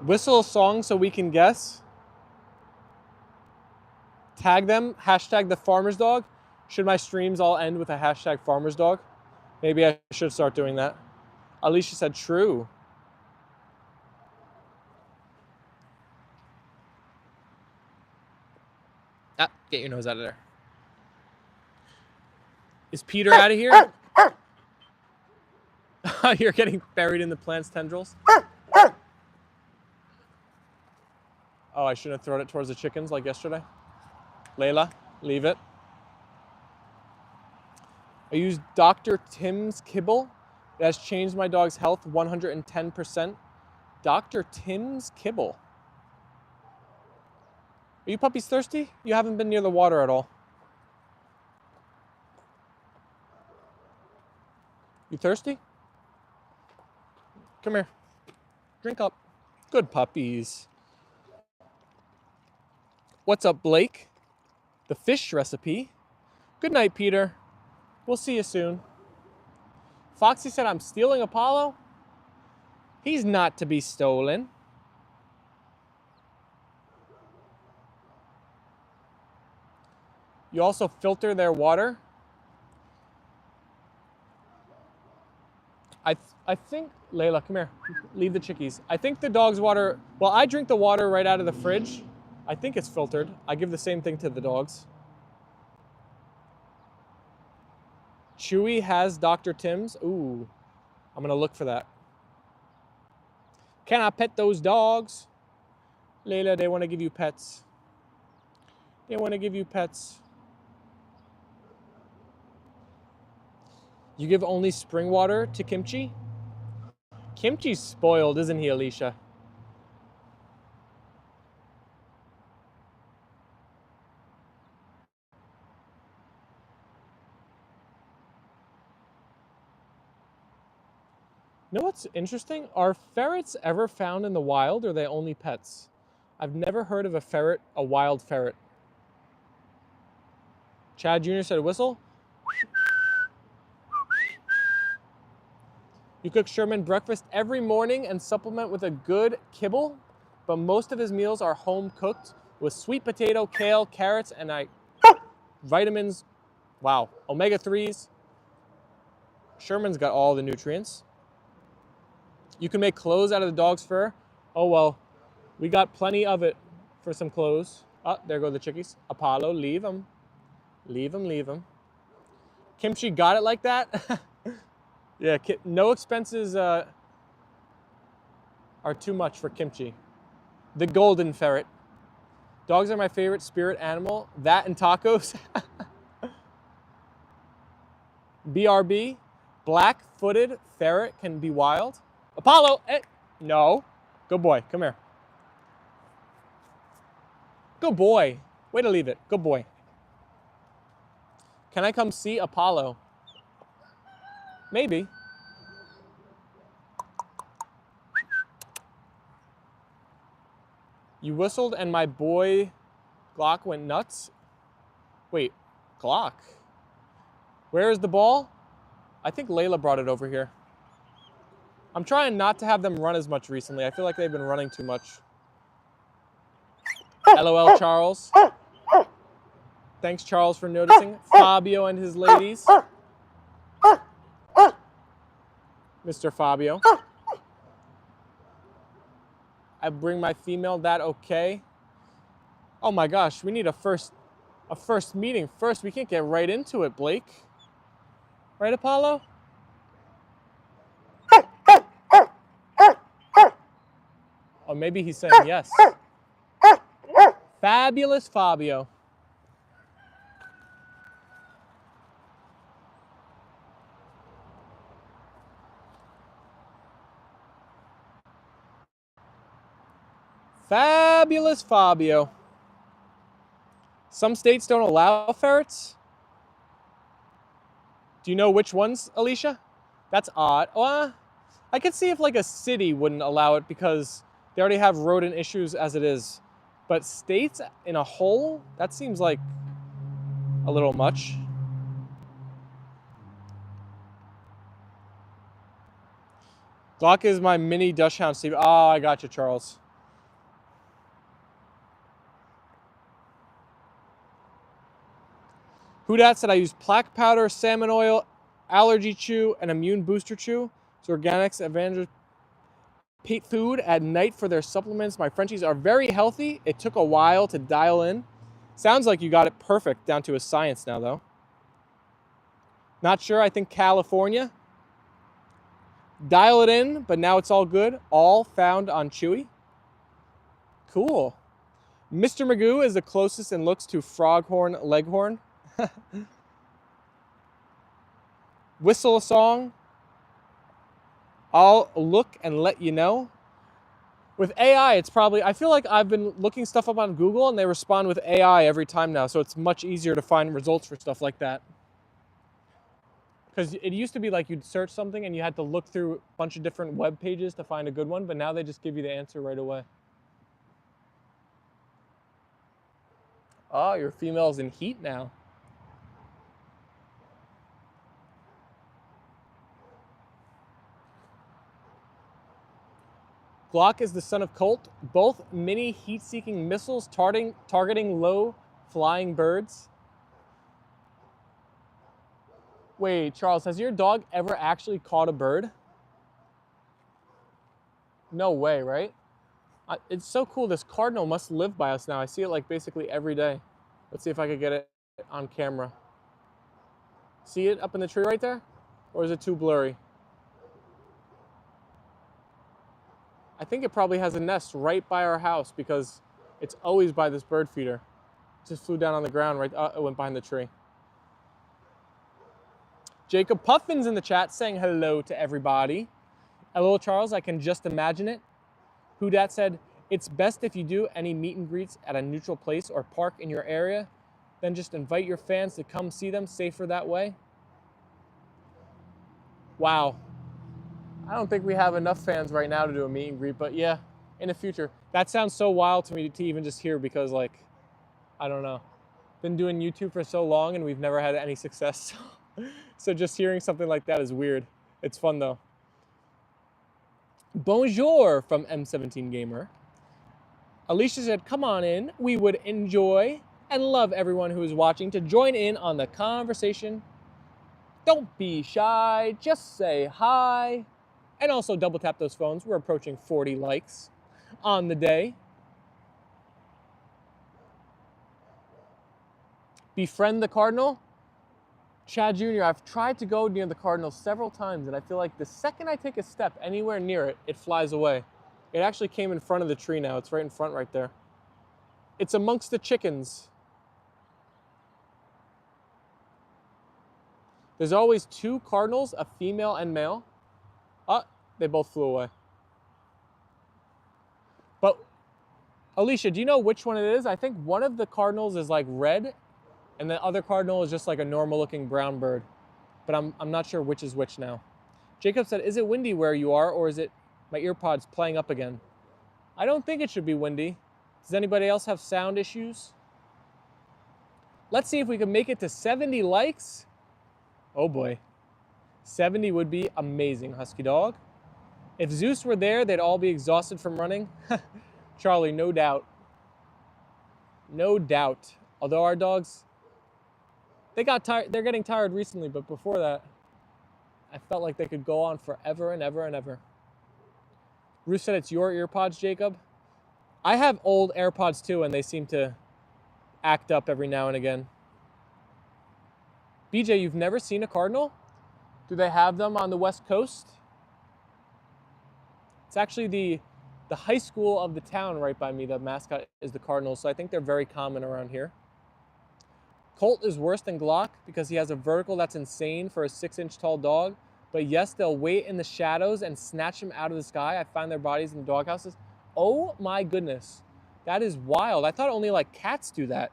Whistle a song so we can guess. Tag them, hashtag the Farmer's Dog. Should my streams all end with a hashtag Farmer's Dog? Maybe I should start doing that. Alicia said true. Ah, get your nose out of there. Is Peter out of here? You're getting buried in the plant's tendrils? Oh, I shouldn't have thrown it towards the chickens like yesterday. Leyla, leave it. I used Dr. Tim's kibble. It has changed my dog's health 110%. Dr. Tim's kibble. Are you puppies thirsty? You haven't been near the water at all. You thirsty? Come here. Drink up. Good puppies. What's up, Blake? The fish recipe. Good night, Peter. We'll see you soon. Foxy said I'm stealing Apollo. He's not to be stolen. You also filter their water. I think, Leyla, come here. Leave the chickies. I think the dog's water, well, I drink the water right out of the fridge. I think it's filtered. I give the same thing to the dogs. Chewy has Dr. Tim's. Ooh, I'm gonna look for that. Can I pet those dogs? Leyla, they wanna give you pets. They wanna give you pets. You give only spring water to Kimchi? Kimchi's spoiled, isn't he, Alicia? You know what's interesting? Are ferrets ever found in the wild, or are they only pets? I've never heard of a ferret, a wild ferret. Chad Jr. said whistle. You cook Sherman breakfast every morning and supplement with a good kibble, but most of his meals are home cooked with sweet potato, kale, carrots, and vitamins. Wow, omega-3s. Sherman's got all the nutrients. You can make clothes out of the dog's fur. Oh well, we got plenty of it for some clothes. Oh, there go the chickies. Apollo, leave them. Leave them, leave them. Kimchi got it like that? Yeah, no expenses are too much for Kimchi. The golden ferret. Dogs are my favorite spirit animal. That and tacos. BRB, black-footed ferret can be wild. Apollo, no. Good boy, come here. Good boy. Way to leave it, good boy. Can I come see Apollo? Maybe. You whistled and my boy Glock went nuts. Wait, Glock? Where is the ball? I think Leyla brought it over here. I'm trying not to have them run as much recently. I feel like they've been running too much. LOL, Charles. Thanks, Charles, for noticing. Fabio and his ladies. Mr. Fabio. I bring my female, that okay? Oh my gosh, we need a first meeting first. We can't get right into it, Blake. Right, Apollo? Or maybe he's saying yes. Fabulous Fabio. Fabulous Fabio. Some states don't allow ferrets. Do you know which ones, Alicia? That's odd. Well, I could see if like a city wouldn't allow it because they already have rodent issues as it is. But states in a whole, that seems like a little much. Glock is my mini Dachshund, Steve. Oh, I got you, Charles. Who dat said I use plaque powder, salmon oil, allergy chew, and immune booster chew. It's organics, advantage pet food at night for their supplements. My Frenchies are very healthy. It took a while to dial in. Sounds like you got it perfect down to a science now, though. Not sure. I think California. Dial it in, but now it's all good. All found on Chewy. Cool. Mr. Magoo is the closest and looks to Froghorn Leghorn. Whistle a song. I'll look and let you know. With AI, it's probably, I feel like I've been looking stuff up on Google and they respond with AI every time now, so it's much easier to find results for stuff like that. Because it used to be like you'd search something and you had to look through a bunch of different web pages to find a good one, but now they just give you the answer right away. Oh, your female's in heat now. Glock is the son of Colt, both mini heat-seeking missiles targeting low-flying birds. Wait, Charles, has your dog ever actually caught a bird? No way, right? It's so cool. This cardinal must live by us now. I see it like basically every day. Let's see if I could get it on camera. See it up in the tree right there? Or is it too blurry? I think it probably has a nest right by our house because it's always by this bird feeder. It just flew down on the ground right, it went behind the tree. Jacob Puffin's in the chat saying hello to everybody. Hello, Charles, I can just imagine it. Who dat said, it's best if you do any meet and greets at a neutral place or park in your area, then just invite your fans to come see them, safer that way. Wow. I don't think we have enough fans right now to do a meet and greet, but yeah, in the future. That sounds so wild to me to even just hear because like, I don't know. Been doing YouTube for so long and we've never had any success. So just hearing something like that is weird. It's fun though. Bonjour from M17 Gamer. Alicia said, come on in. We would enjoy and love everyone who is watching to join in on the conversation. Don't be shy, just say hi. And also double tap those phones. We're approaching 40 likes on the day. Befriend the Cardinal. Chad Jr., I've tried to go near the Cardinal several times and I feel like the second I take a step anywhere near it, it flies away. It actually came in front of the tree now. It's right in front right there. It's amongst the chickens. There's always two cardinals, a female and male. Oh, they both flew away. But, Alicia, do you know which one it is? I think one of the cardinals is like red and the other cardinal is just like a normal looking brown bird. But I'm not sure which is which now. Jacob said, is it windy where you are or is it my earpods playing up again? I don't think it should be windy. Does anybody else have sound issues? Let's see if we can make it to 70 likes. Oh boy. 70 would be amazing, Husky Dog. If Zeus were there, they'd all be exhausted from running. Charlie, no doubt. No doubt. Although our dogs, they got tired. They're getting tired recently, but before that, I felt like they could go on forever and ever and ever. Ruth said it's your earpods, Jacob. I have old AirPods too, and they seem to act up every now and again. BJ, you've never seen a cardinal? Do they have them on the West Coast? It's actually the high school of the town right by me. The mascot is the Cardinals, so I think they're very common around here. Colt is worse than Glock because he has a vertical that's insane for a 6-inch tall dog. But yes, they'll wait in the shadows and snatch him out of the sky. I find their bodies in the doghouses. Oh my goodness. That is wild. I thought only like cats do that.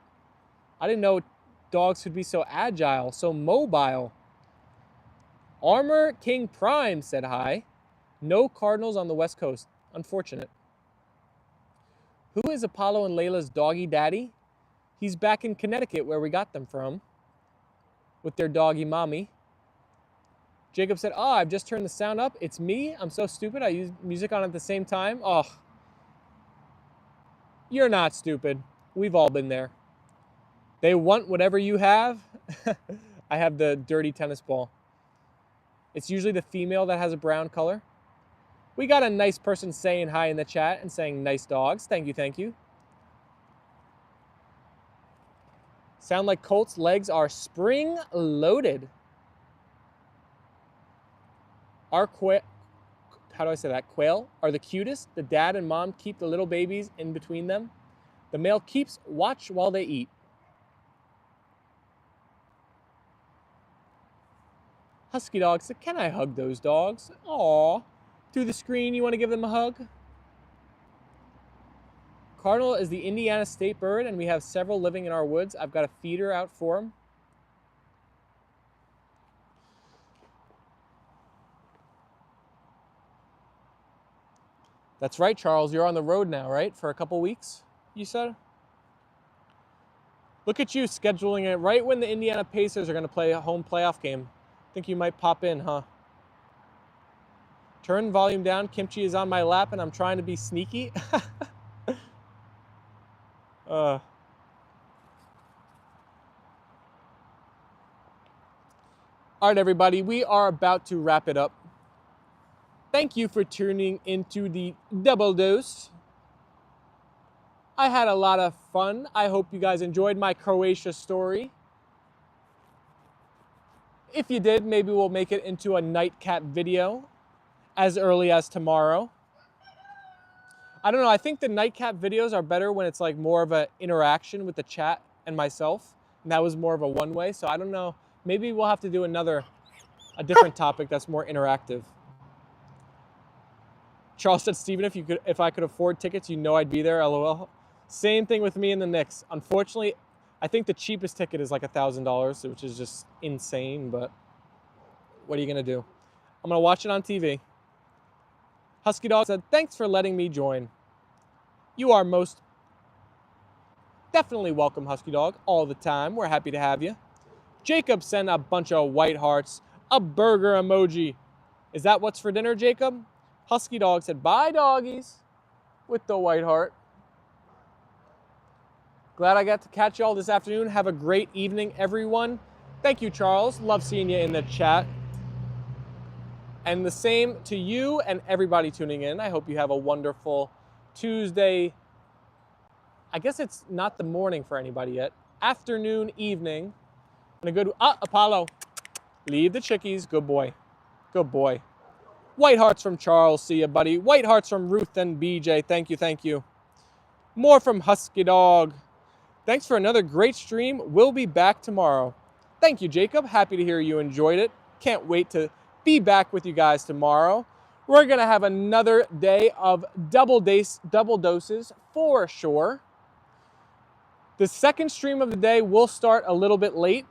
I didn't know dogs could be so agile, so mobile. Armor King Prime said hi. No Cardinals on the West Coast. Unfortunate. Who is Apollo and Leyla's doggy daddy? He's back in Connecticut where we got them from with their doggy mommy. Jacob said, oh, I've just turned the sound up. It's me. I'm so stupid. I use music on at the same time. Oh, you're not stupid. We've all been there. They want whatever you have. I have the dirty tennis ball. It's usually the female that has a brown color. We got a nice person saying hi in the chat and saying nice dogs. Thank you, thank you. Sound like Colt's legs are spring-loaded. Our quail, how do I say that? Quail are the cutest. The dad and mom keep the little babies in between them. The male keeps watch while they eat. Husky dog said, can I hug those dogs? Aw. Through the screen, you want to give them a hug? Cardinal is the Indiana state bird, and we have several living in our woods. I've got a feeder out for them. That's right, Charles. You're on the road now, right? For a couple weeks, you said? Look at you scheduling it right when the Indiana Pacers are going to play a home playoff game. Think you might pop in, huh? Turn volume down. Kimchi is on my lap, and I'm trying to be sneaky. All right, everybody. We are about to wrap it up. Thank you for tuning into the Double Dose. I had a lot of fun. I hope you guys enjoyed my Croatia story. If you did, maybe we'll make it into a nightcap video as early as tomorrow. I don't know. I think the nightcap videos are better when it's like more of an interaction with the chat and myself. And that was more of a one-way. So I don't know. Maybe we'll have to do a different topic that's more interactive. Charles said, Steven, if I could afford tickets, you know I'd be there, LOL. Same thing with me and the Knicks. Unfortunately, I think the cheapest ticket is like $1,000, which is just insane, but what are you gonna do? I'm gonna watch it on TV. Husky Dog said, thanks for letting me join. You are most definitely welcome, Husky Dog, all the time. We're happy to have you. Jacob sent a bunch of white hearts, a burger emoji. Is that what's for dinner, Jacob? Husky Dog said, bye, doggies, with the white heart. Glad I got to catch y'all this afternoon. Have a great evening, everyone. Thank you, Charles. Love seeing you in the chat. And the same to you and everybody tuning in. I hope you have a wonderful Tuesday. I guess it's not the morning for anybody yet. Afternoon, evening. And a good, Apollo. Leave the chickies. Good boy. Good boy. White hearts from Charles. See ya, buddy. White hearts from Ruth and BJ. Thank you, thank you. More from Husky Dog. Thanks for another great stream. We'll be back tomorrow. Thank you, Jacob. Happy to hear you enjoyed it. Can't wait to be back with you guys tomorrow. We're going to have another day of double doses for sure. The second stream of the day will start a little bit late.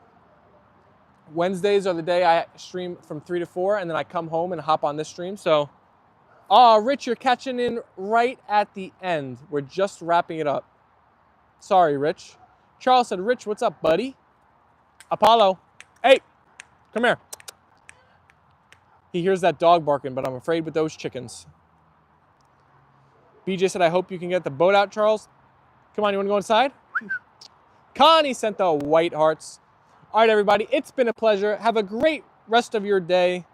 Wednesdays are the day I stream from 3 to 4, and then I come home and hop on this stream. So, Rich, you're catching in right at the end. We're just wrapping it up. Sorry, Rich. Charles said, Rich, what's up, buddy? Apollo, hey, come here. He hears that dog barking, but I'm afraid with those chickens. BJ said, I hope you can get the boat out, Charles. Come on, you want to go inside? Connie sent the white hearts. All right, everybody, it's been a pleasure. Have a great rest of your day.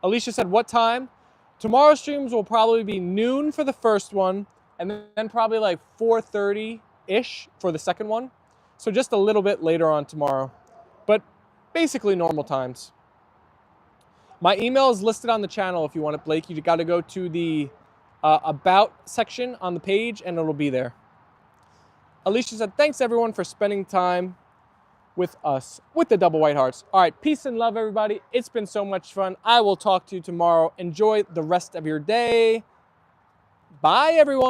Alicia said, what time? Tomorrow's streams will probably be noon for the first one, and then probably like 4:30-ish for the second one. So just a little bit later on tomorrow, but basically normal times. My email is listed on the channel if you want it, Blake. You got to go to the About section on the page, and it'll be there. Alicia said, thanks, everyone, for spending time with us with the double white hearts. All right, peace and love, everybody. It's been so much fun. I will talk to you tomorrow. Enjoy the rest of your day. Bye, everyone.